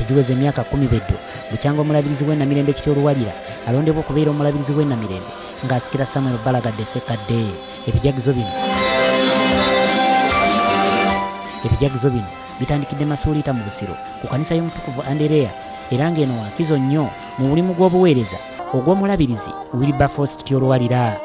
giweze emyaka 10 beddo bukyanga omulabirizi w'e Namirembe Kiti Luwalira alondebwa okubeera omulabirizi w'e Namirembe ng'asikira Samuel Balagadde Ssekadde. Ebijagizo bino bitandikidde Masuulita mu Busiro ku kanisa y'omutukuvu Andereya era ng'eno wakizo nnyo mu mulimu gw'obuweereza ogw'omulabirizi Wilberforce Kiti Luwalira.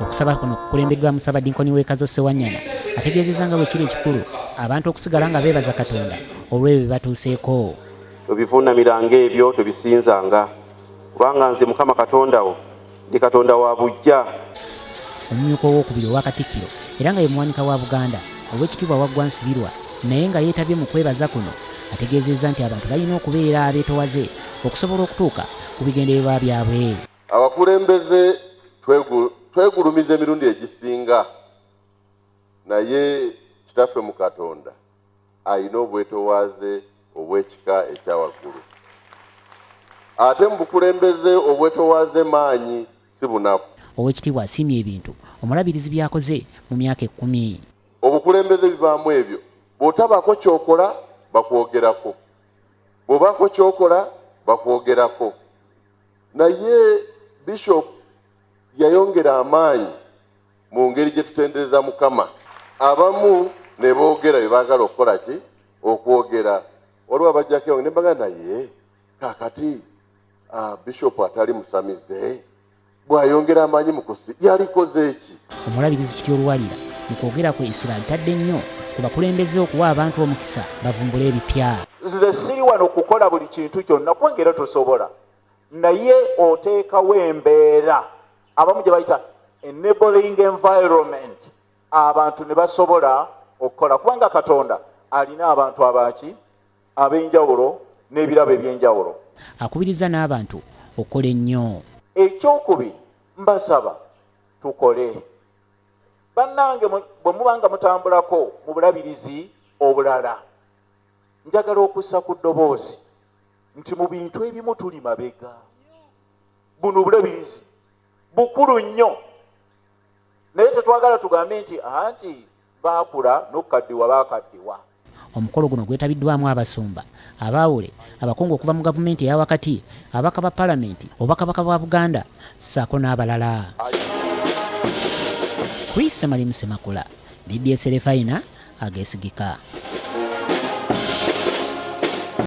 Okusaba kuno kukulembeddwa Musaabadinkoni w'Ekazo Ssewanyana ategeezezza nga bwe kiri ekikulu abantu okusigala nga beebaza Katonda olw'ebyo bye batuuseeko. Tobivuunamiranga ebyo tobisinzanga kubanga nze Mukama Katonda wo ndi Katonda wa bujja. Omumyuka owookubiri owa Katikkiro era nga ye muwanika wa Buganda Oweekitiibwa Waggwa Nsibirwa naye nga yeetabye mu kwebaza kuno ategeezezza nti abantu balina okubeera abeetowaze okusobola okutuuka ku bigendererwa byabwe. Abakulembeze twegulumiza emirundi egisinga naye kitaffe mu Katonda ayina obwetoowaze obw'ekika ekyawaggulu. Ate mu bukulembeze obwetoowaze maanyi si bunafu. Oweekitiibwa asiimye ebintu omulabirizi byakoze mu myaka 10. Obukulembeze bivaamu ebyo bw'otabaako ky'okola bakwogerako, bw'obaako ky'okola bakwogerako. Naye Bishop yayongera amaanyi mu ngeri gye tutendereza Mukama. Abamu ne boogera bye baagala okukola ki okwogera waliwo abajjako ne mbaga naye kakati Bishop atali musamize bw'ayongera amaanyi mu kusi yalikoze eki. Omulabirizi Kiti Luwalira mu kwogera kwe Isirael tadde nnyo ku bakulembeze okuwa abantu omukisa bavumbule ebipya. Nze siri wano okukola buli kintu kyonna kwengera tosobola naye oteekawo embeera abamu gye bayita enabling environment abantu ne basobola okukola kubanga Katonda alina abantu abaki ab'enjawulo n'ebirabo eby'enjawulo. Akubiriza n'abantu okukola ennyo. Ekyokubiri mbasaba tukole. Bannange bwe mubanga mutambulako mu bulabirizi obulala njagala okussa ku ddoboozi nti mu bintu ebimu tuli mabega. Buno bulabirizi bukulu nnyo naye tetwagala tugambe nti anti baakula n'okukaddiwa baakaddiwa. Omukolo guno gwetabiddwamu abasumba, abaawule, abakungu okuva mu gavumenti eya wakati, abaka ba palamenti, obwakabaka bwa Buganda, ssaako n'abalala. Chris Malimu Semakula, BBS Refina, ageesigika.